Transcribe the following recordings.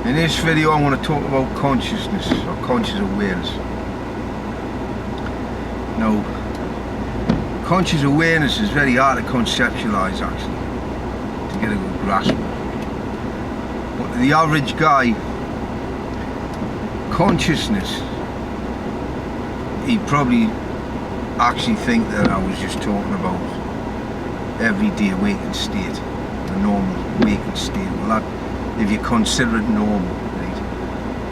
In this video I'm going to talk about consciousness or conscious awareness. Now, conscious awareness is very hard to conceptualise actually, to get a good grasp. But to the average guy, consciousness, he'd probably actually think that I was just talking about everyday waking state, the normal waking state. Well, that, if you consider it normal, right,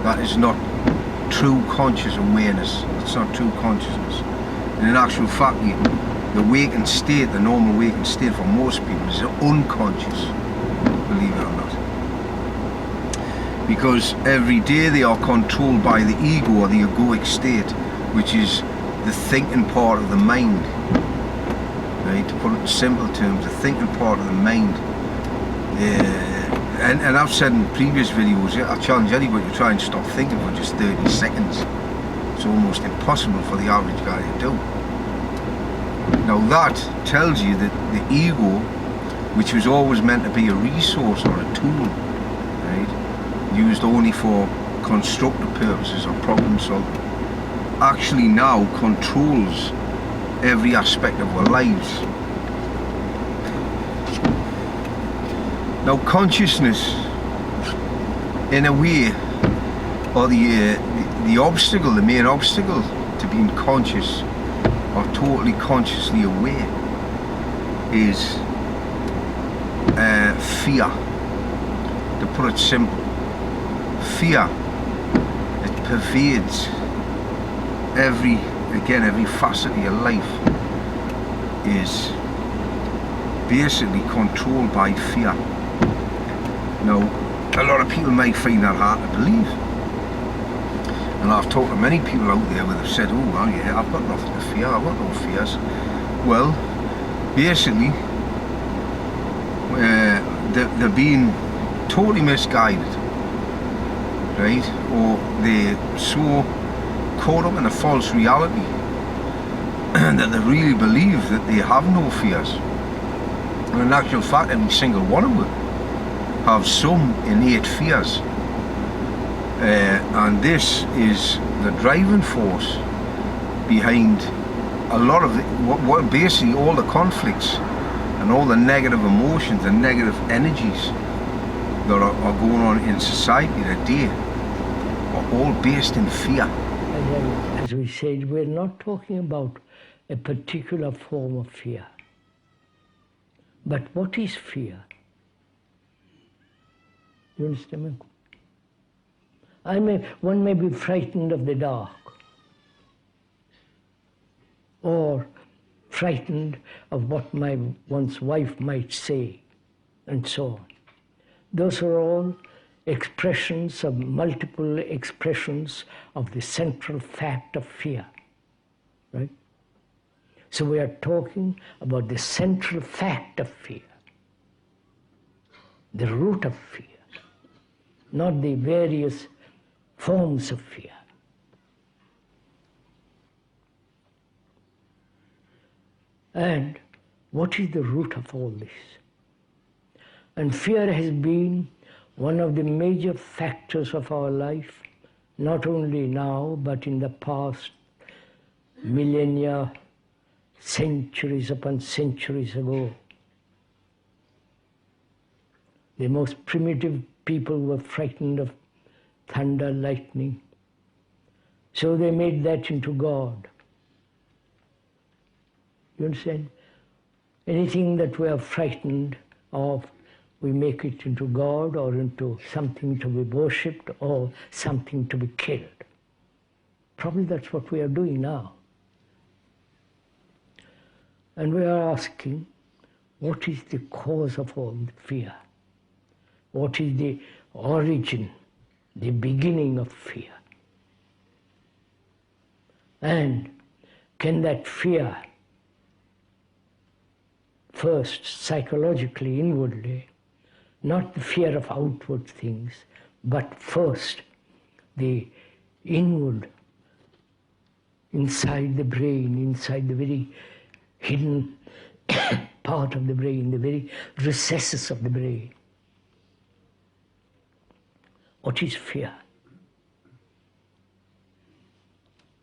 that is not true conscious awareness. It's not true consciousness. And in actual fact, the waking state, the normal waking state for most people is unconscious, believe it or not. Because every day they are controlled by the ego or the egoic state, which is the thinking part of the mind. Right? To put it in simple terms, the thinking part of the mind. And I've said in previous videos, I challenge anybody to try and stop thinking for just 30 seconds. It's almost impossible for the average guy to do. Now that tells you that the ego, which was always meant to be a resource or a tool, right, used only for constructive purposes or problem solving, actually now controls every aspect of our lives. Now consciousness, in a way, or the obstacle, the main obstacle to being conscious or totally consciously aware is fear. To put it simple, fear, it pervades every facet of your life, is basically controlled by fear. Now, a lot of people may find that hard to believe, and I've talked to many people out there where they've said, oh well, yeah, I've got nothing to fear, I've got no fears. Well, basically they're being totally misguided, right? Or they're so caught up in a false reality that they really believe that they have no fears. And in actual fact, every single one of them have some innate fears, and this is the driving force behind a lot of what basically all the conflicts and all the negative emotions and negative energies that are going on in society today are all based in fear. And then, as we said, we're not talking about a particular form of fear. But what is fear? You understand me? One may be frightened of the dark, or frightened of what one's wife might say, and so on. Those are all expressions of multiple expressions of the central fact of fear, right? So we are talking about the central fact of fear, the root of fear, not the various forms of fear. And what is the root of all this? And fear has been one of the major factors of our life, not only now, but in the past millennia, centuries upon centuries ago. The most primitive people were frightened of thunder, lightning, so they made that into God. You understand? Anything that we are frightened of, we make it into God or into something to be worshipped or something to be killed. Probably that's what we are doing now. And we are asking, what is the cause of all the fear? What is the origin, the beginning of fear? And can that fear, first psychologically, inwardly, not the fear of outward things, but first the inward, inside the brain, inside the very hidden part of the brain, the very recesses of the brain. What is fear?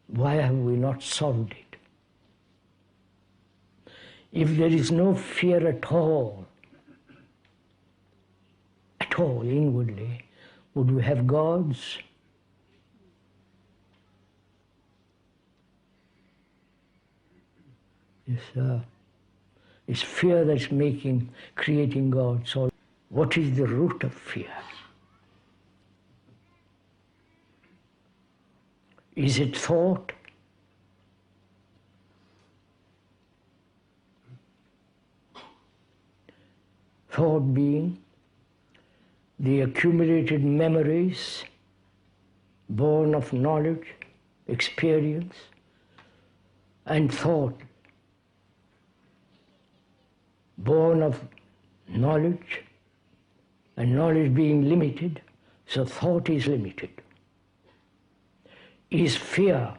Why have we not solved it? If there is no fear at all inwardly, would we have gods? It's fear that's creating gods. So what is the root of fear? Is it thought? Thought being the accumulated memories born of knowledge, experience, and thought born of knowledge, and knowledge being limited, so thought is limited. Is fear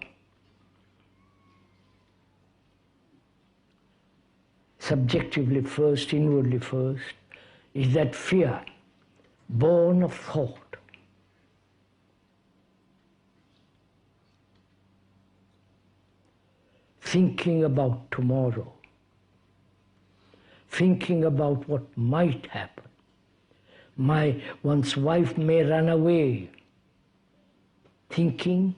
subjectively first, inwardly first? Is that fear born of thought? Thinking about tomorrow, thinking about what might happen. One's wife may run away. Thinking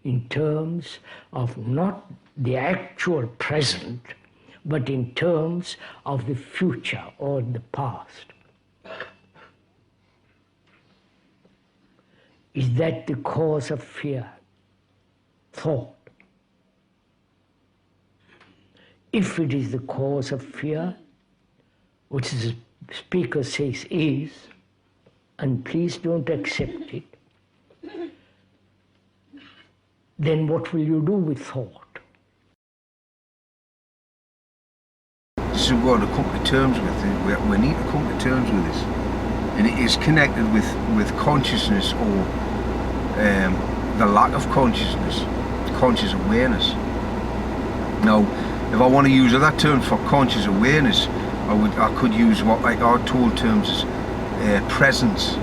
in terms of not the actual present, but in terms of the future or the past. Is that the cause of fear? Thought. If it is the cause of fear, which the speaker says is, and please don't accept it, then what will you do with thought? This is what to come to terms with. We need to come to terms with this. And it is connected with consciousness, or the lack of consciousness, conscious awareness. Now, if I want to use other terms for conscious awareness, I could use what our told terms as presence.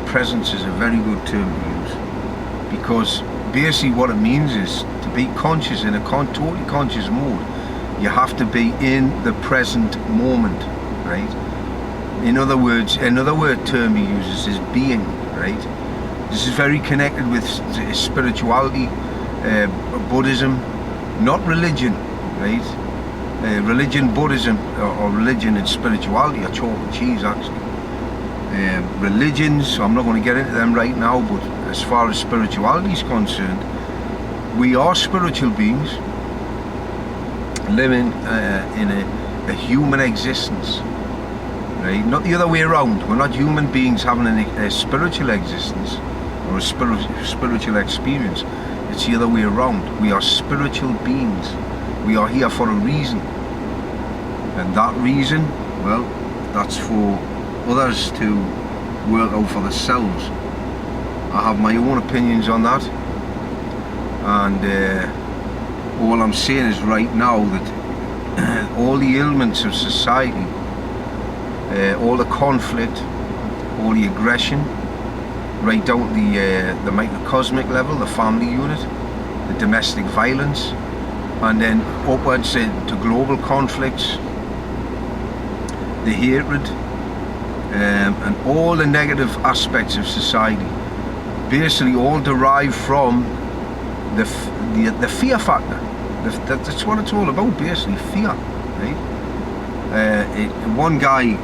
Presence is a very good term to use, because basically what it means is to be conscious in a totally conscious mode. You have to be in the present moment, right? In other words, another word term he uses is being, right? This is very connected with spirituality, Buddhism, not religion, right? Religion, Buddhism, or religion and spirituality are chalk and cheese, actually. Religions, so I'm not going to get into them right now, but as far as spirituality is concerned, we are spiritual beings living in a human existence, right? Not the other way around. We're not human beings having a spiritual existence or a spiritual experience. It's the other way around. We are spiritual beings. We are here for a reason, and that reason, well, that's for others to work out for themselves. I have my own opinions on that, and all I'm saying is right now that all the ailments of society, all the conflict, all the aggression, right down to the microcosmic level, the family unit, the domestic violence, and then upwards to global conflicts, the hatred, and all the negative aspects of society, basically all derive from the fear factor. That's what it's all about, basically, fear, right? One guy,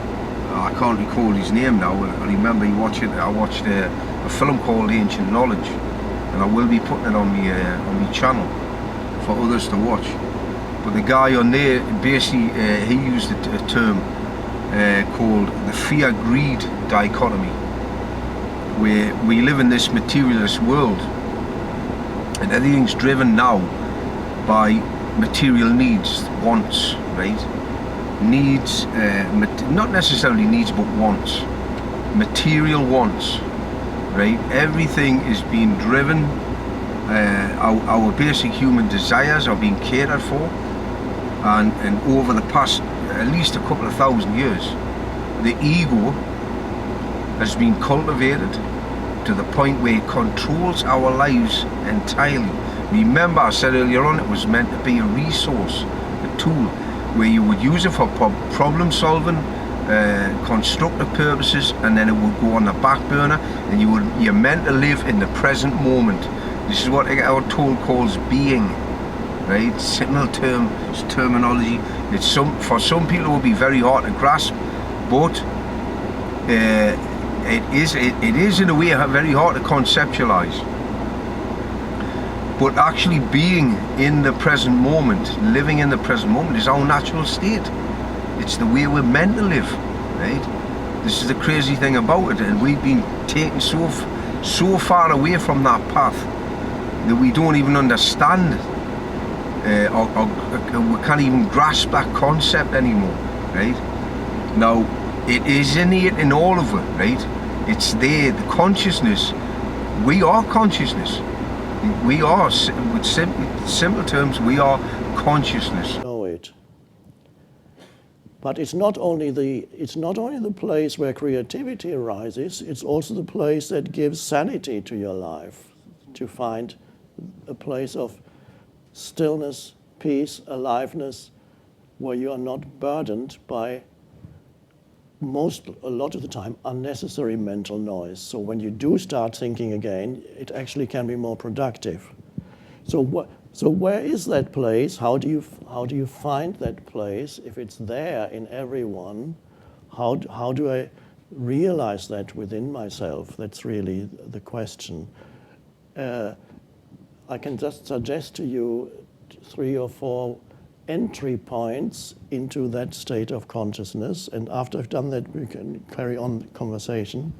I can't recall his name now, I remember I watched a film called Ancient Knowledge, and I will be putting it on my channel for others to watch. But the guy on there, basically, he used a term called the fear-greed dichotomy, where we live in this materialist world, and everything's driven now by material needs, wants, right? Needs, not necessarily needs, but wants, material wants, right? Everything is being driven, our basic human desires are being catered for, and over the past at least a couple of thousand years, the ego has been cultivated to the point where it controls our lives entirely. Remember, I said earlier on, it was meant to be a resource, a tool, where you would use it for problem solving, constructive purposes, and then it would go on the back burner, and you're meant to live in the present moment. This is what our tool calls being, right? Simple terminology. For some people it will be very hard to grasp, but it is in a way very hard to conceptualize. But actually being in the present moment, living in the present moment, is our natural state. It's the way we're meant to live, right? This is the crazy thing about it, and we've been taken so far away from that path that we don't even understand, or we can't even grasp that concept anymore, right? Now, it is innate in all of it, right? It's there, the consciousness. We are consciousness. We are, with simple terms, we are consciousness. Know it. But it's not only the place where creativity arises, it's also the place that gives sanity to your life, to find a place of stillness, peace, aliveness, where you are not burdened by a lot of the time, unnecessary mental noise. So when you do start thinking again, it actually can be more productive. So where is that place? How do you find that place? If it's there in everyone, how do I realize that within myself? That's really the question. I can just suggest to you 3 or 4 entry points into that state of consciousness, and after I've done that, we can carry on the conversation.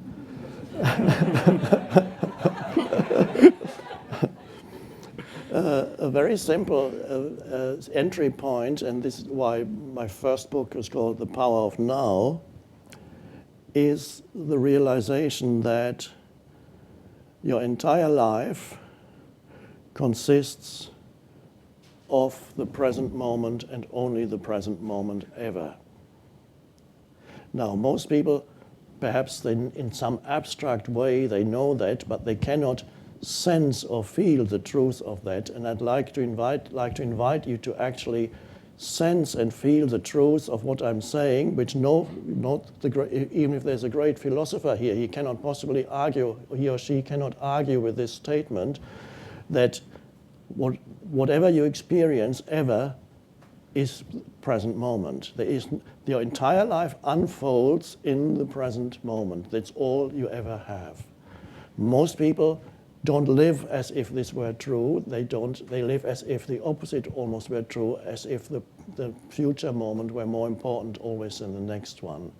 A very simple entry point, and this is why my first book is called The Power of Now, is the realization that your entire life consists of the present moment and only the present moment ever. Now, most people, perhaps in some abstract way, they know that, but they cannot sense or feel the truth of that. And I'd like to invite you to actually sense and feel the truth of what I'm saying, which even if there's a great philosopher here, he cannot possibly argue, he or she cannot argue with this statement that whatever you experience ever is present moment. Your entire life unfolds in the present moment. That's all you ever have. Most people don't live as if this were true. They live as if the opposite almost were true, as if the future moment were more important always than the next one.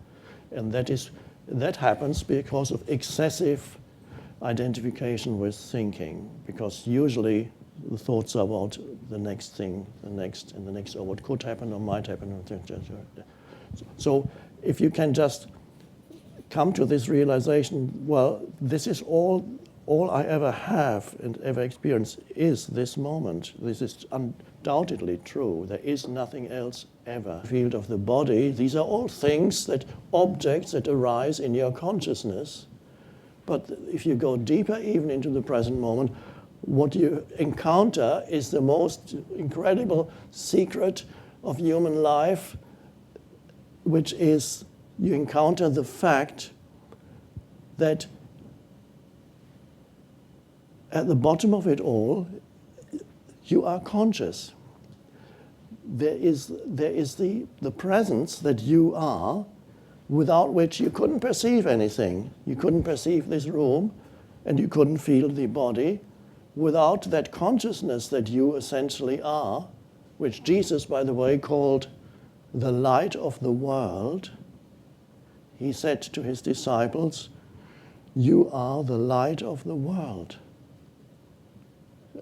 And that happens because of excessive identification with thinking, because usually the thoughts are about the next thing, the next, or what could happen or might happen. So if you can just come to this realization, well, this is all I ever have and ever experience is this moment. This is undoubtedly true. There is nothing else ever. Field of the body, these are all things, objects that arise in your consciousness. But if you go deeper even into the present moment, what you encounter is the most incredible secret of human life, which is you encounter the fact that at the bottom of it all, you are conscious. There is the presence that you are, without which you couldn't perceive anything. You couldn't perceive this room, and you couldn't feel the body. Without that consciousness that you essentially are, which Jesus, by the way, called the light of the world, he said to his disciples, "You are the light of the world."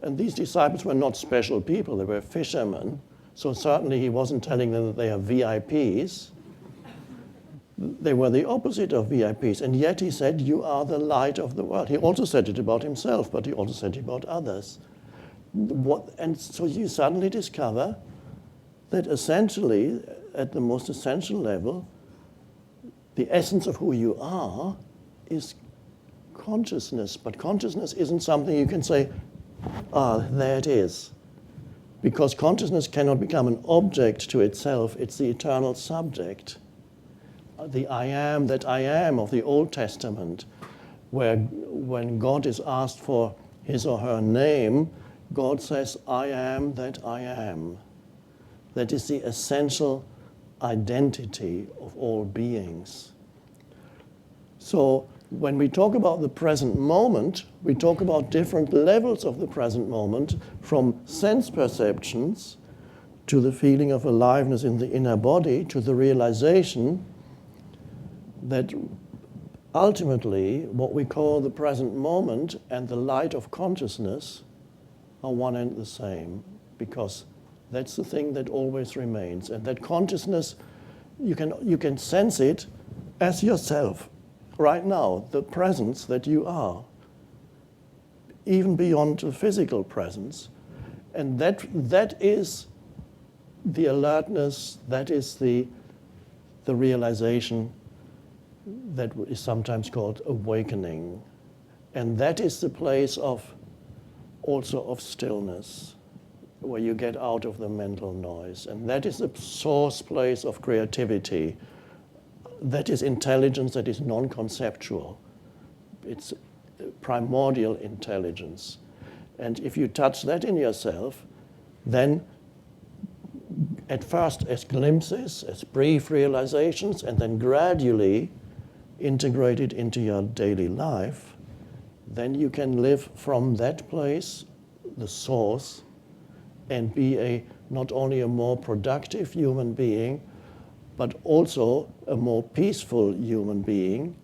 And these disciples were not special people, they were fishermen, so certainly he wasn't telling them that they are VIPs. They were the opposite of VIPs, and yet he said, "You are the light of the world." He also said it about himself, but he also said it about others. And so you suddenly discover that essentially, at the most essential level, the essence of who you are is consciousness, but consciousness isn't something you can say, there it is. Because consciousness cannot become an object to itself, it's the eternal subject. The I am that I am of the Old Testament, where when God is asked for his or her name, God says, I am that I am. That is the essential identity of all beings. So when we talk about the present moment, we talk about different levels of the present moment, from sense perceptions to the feeling of aliveness in the inner body, to the realization that ultimately what we call the present moment and the light of consciousness are one and the same, because that's the thing that always remains. And that consciousness, you can sense it as yourself right now, the presence that you are, even beyond the physical presence. And that is the alertness, that is the realization that is sometimes called awakening. And that is the place also of stillness, where you get out of the mental noise. And that is the source place of creativity. That is intelligence that is non-conceptual. It's primordial intelligence. And if you touch that in yourself, then at first as glimpses, as brief realizations, and then gradually integrate it into your daily life, then you can live from that place, the source, and be not only a more productive human being, but also a more peaceful human being,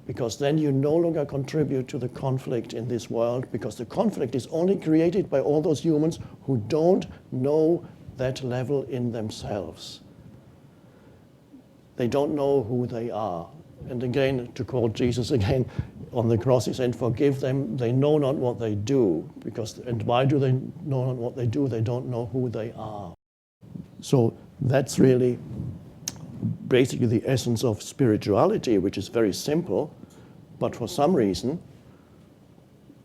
because then you no longer contribute to the conflict in this world, because the conflict is only created by all those humans who don't know that level in themselves. They don't know who they are. And again, to quote Jesus again, on the cross he said, forgive them, they know not what they do. And why do they know not what they do? They don't know who they are. So that's really basically the essence of spirituality, which is very simple, but for some reason,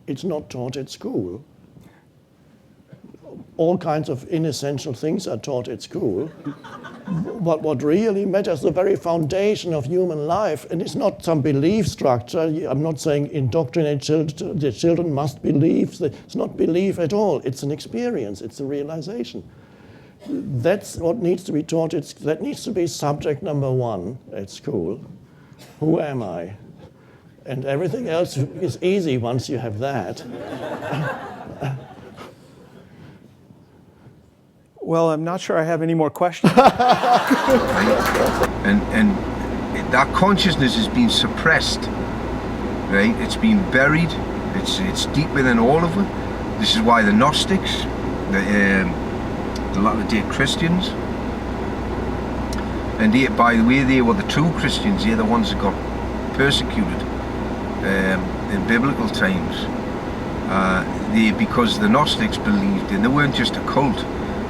it's not taught at school. All kinds of inessential things are taught at school. But what really matters, the very foundation of human life, and it's not some belief structure. I'm not saying indoctrinate children, the children must believe. It's not belief at all. It's an experience. It's a realization. That's what needs to be taught. That needs to be subject number one at school. Who am I? And everything else is easy once you have that. Well, I'm not sure I have any more questions. and that consciousness is being suppressed, right? It's being buried. It's deep within all of it. This is why the Gnostics, the Latter-day Christians, and they, by the way, they were the true Christians. They're the ones that got persecuted in biblical times. Because the Gnostics believed, and they weren't just a cult.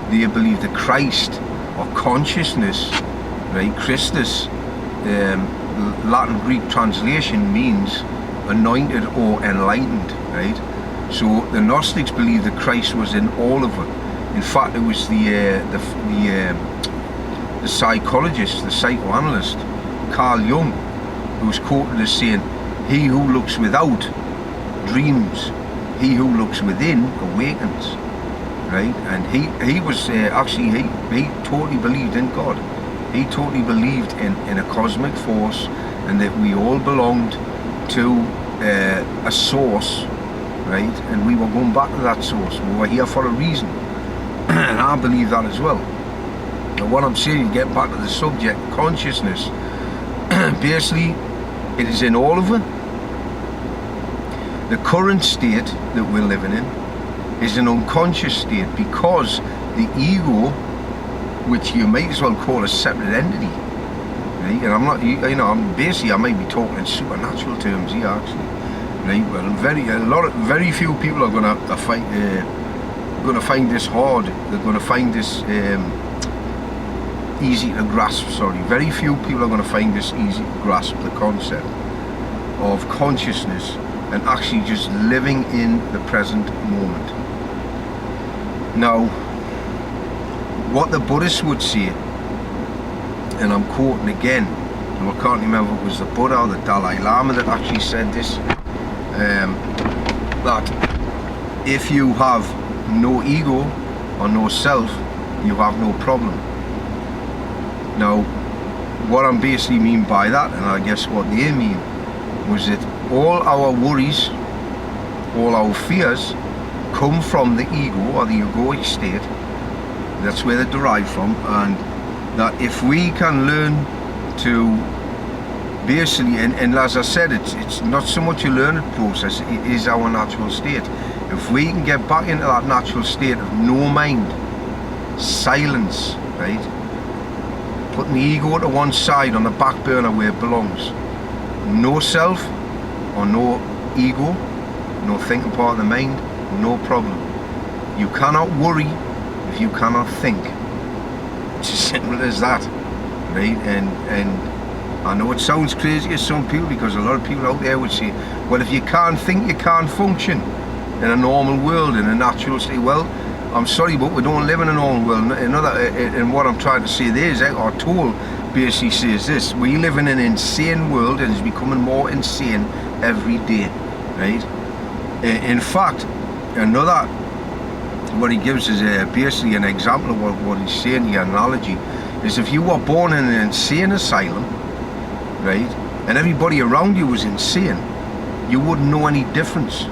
They believed that Christ, or consciousness, right? Christus, Latin Greek translation means anointed or enlightened, right? So the Gnostics believed that Christ was in all of it. In fact, it was the psychologist, the psychoanalyst, Carl Jung, who was quoted as saying, "He who looks without dreams, he who looks within awakens." Right? And he was actually, he totally believed in God. He totally believed in a cosmic force, and that we all belonged to a source, right? And we were going back to that source. We were here for a reason. And I believe that as well. And what I'm saying, get back to the subject, consciousness, basically, it is in all of it. The current state that we're living in is an unconscious state, because the ego, which you might as well call a separate entity, right? And I'm not, I might be talking in supernatural terms here, actually, right? Well, very few people are going to find this hard. They're going to find this easy to grasp. Sorry, very few people are going to find this easy to grasp the concept of consciousness and actually just living in the present moment. Now, what the Buddhists would say, and I'm quoting again, and I can't remember if it was the Buddha or the Dalai Lama that actually said this, that if you have no ego or no self, you have no problem. Now, what I'm basically mean by that, and I guess what they mean, was that all our worries, all our fears come from the ego or the egoic state. That's where they derive from, and that if we can learn to basically, and as I said, it's not so much a learning process, it is our natural state. If we can get back into that natural state of no mind, silence, right? Putting the ego to one side on the back burner where it belongs. No self or no ego, no thinking part of the mind, no problem. You cannot worry if you cannot think. It's as simple as that, right? And I know it sounds crazy to some people, because a lot of people out there would say, well, if you can't think, you can't function in a normal world, in a natural state. Well, I'm sorry, but we don't live in a normal world. And what I'm trying to say there is, our tool basically says this: we live in an insane world, and it's becoming more insane every day, right? In fact, what he gives is basically an example of what he's saying, the analogy, is if you were born in an insane asylum, right, and everybody around you was insane, you wouldn't know any difference.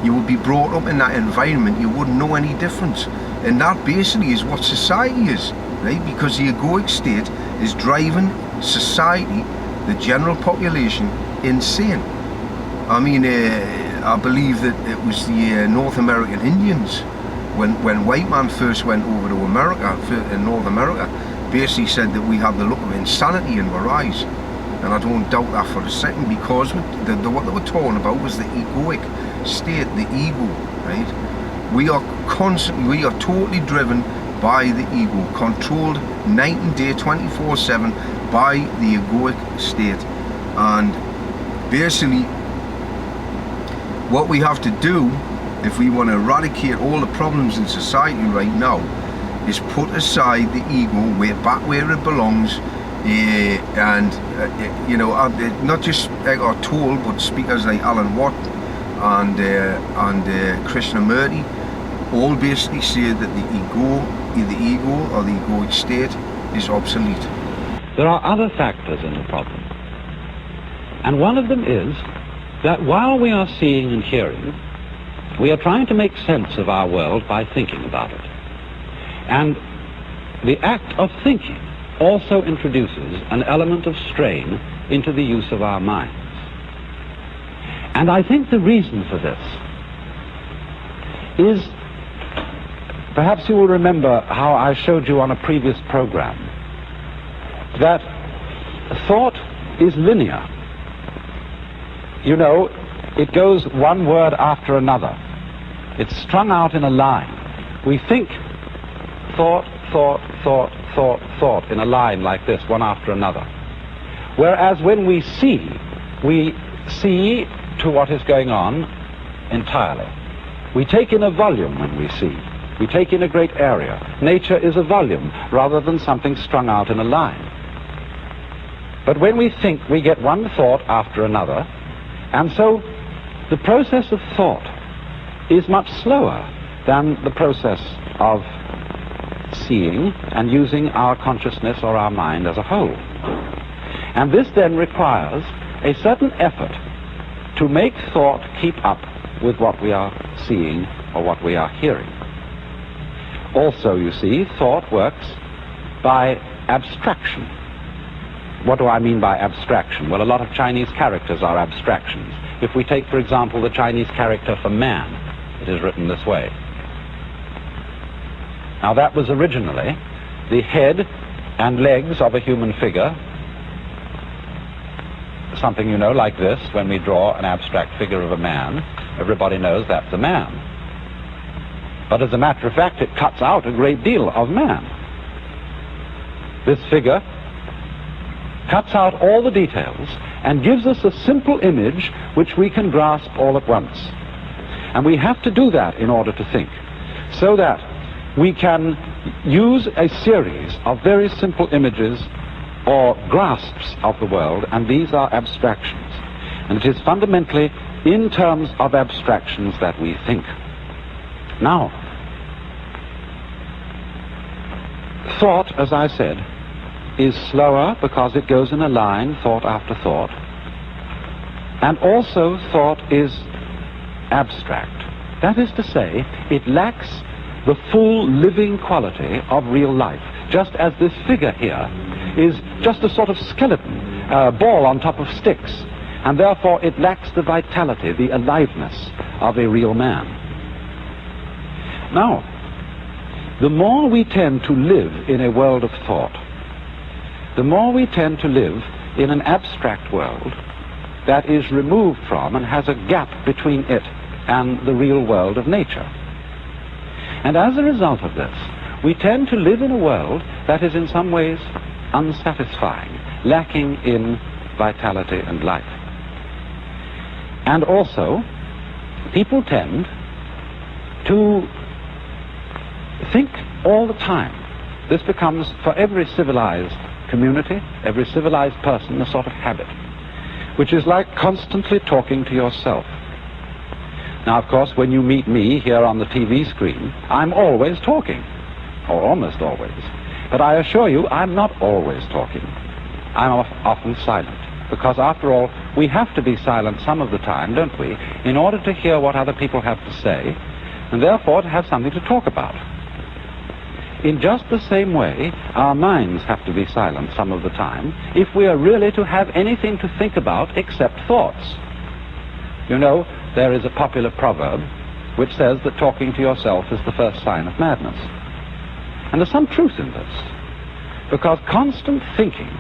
You would be brought up in that environment, you wouldn't know any difference. And that basically is what society is, right? Because the egoic state is driving society, the general population, insane. I mean, I believe that it was the North American Indians, when white man first went over to America, in North America, basically said that we have the look of insanity in our eyes. And I don't doubt that for a second, because what they were talking about was the egoic state, the ego, right? We are totally driven by the ego, controlled night and day, 24/7 by the egoic state. And basically, what we have to do, if we want to eradicate all the problems in society right now, is put aside the ego, back where it belongs, and not just our tool, but speakers like Alan Watt and Krishnamurti all basically say that the ego or the egoic state is obsolete. There are other factors in the problem, and one of them is that while we are seeing and hearing, we are trying to make sense of our world by thinking about it. And the act of thinking also introduces an element of strain into the use of our minds. And I think the reason for this is, perhaps you will remember how I showed you on a previous program, that thought is linear. You know, it goes one word after another. It's strung out in a line. We think thought, thought, thought, thought, thought in a line like this, one after another. Whereas when we see to what is going on entirely. We take in a volume when we see. We take in a great area. Nature is a volume rather than something strung out in a line. But when we think, we get one thought after another, and so the process of thought is much slower than the process of seeing and using our consciousness or our mind as a whole. And this then requires a certain effort to make thought keep up with what we are seeing or what we are hearing. Also, you see, thought works by abstraction. What do I mean by abstraction? Well, a lot of Chinese characters are abstractions. If we take, for example, the Chinese character for man, it is written this way. Now, that was originally the head and legs of a human figure, something, you know, like this. When we draw an abstract figure of a man, everybody knows that's a man. But as a matter of fact, it cuts out a great deal of man. This figure cuts out all the details, and gives us a simple image which we can grasp all at once. And we have to do that in order to think, so that we can use a series of very simple images or grasps of the world, and these are abstractions. And it is fundamentally in terms of abstractions that we think. Now, thought, as I said, is slower because it goes in a line, thought after thought. And also thought is abstract. That is to say, it lacks the full living quality of real life, just as this figure here is just a sort of skeleton, ball on top of sticks, and therefore it lacks the vitality, the aliveness of a real man. Now, the more we tend to live in a world of thought, the more we tend to live in an abstract world that is removed from and has a gap between it and the real world of nature. And as a result of this, we tend to live in a world that is in some ways unsatisfying, lacking in vitality and life. And also, people tend to think all the time. This becomes, for every civilized community, every civilized person, a sort of habit, which is like constantly talking to yourself. Now, of course, when you meet me here on the TV screen, I'm always talking, or almost always. But I assure you, I'm not always talking. I'm often silent, because after all, we have to be silent some of the time, don't we, in order to hear what other people have to say, and therefore to have something to talk about. In just the same way, our minds have to be silent some of the time if we are really to have anything to think about except thoughts. You know, there is a popular proverb which says that talking to yourself is the first sign of madness. And there's some truth in this, because constant thinking,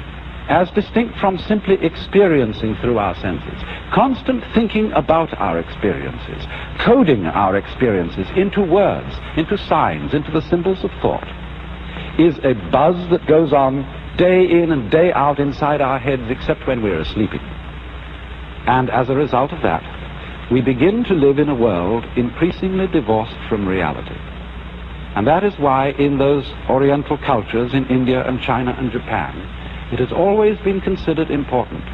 as distinct from simply experiencing through our senses, constant thinking about our experiences, coding our experiences into words, into signs, into the symbols of thought, is a buzz that goes on day in and day out inside our heads, except when we're sleeping. And as a result of that, we begin to live in a world increasingly divorced from reality. And that is why in those Oriental cultures in India and China and Japan, it has always been considered important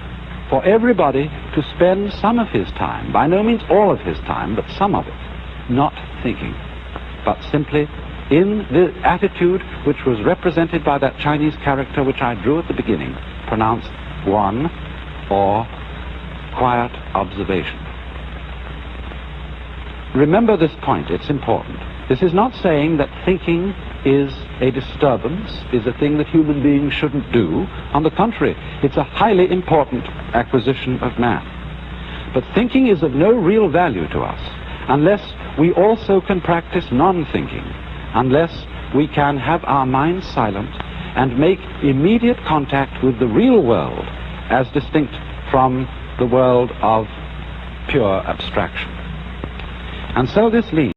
for everybody to spend some of his time, by no means all of his time, but some of it, not thinking, but simply in the attitude which was represented by that Chinese character which I drew at the beginning, pronounced Guan, or quiet observation. Remember this point, it's important. This is not saying that thinking is a disturbance, is a thing that human beings shouldn't do. On the contrary, it's a highly important acquisition of man. But thinking is of no real value to us unless we also can practice non-thinking, unless we can have our minds silent and make immediate contact with the real world as distinct from the world of pure abstraction. And so this leads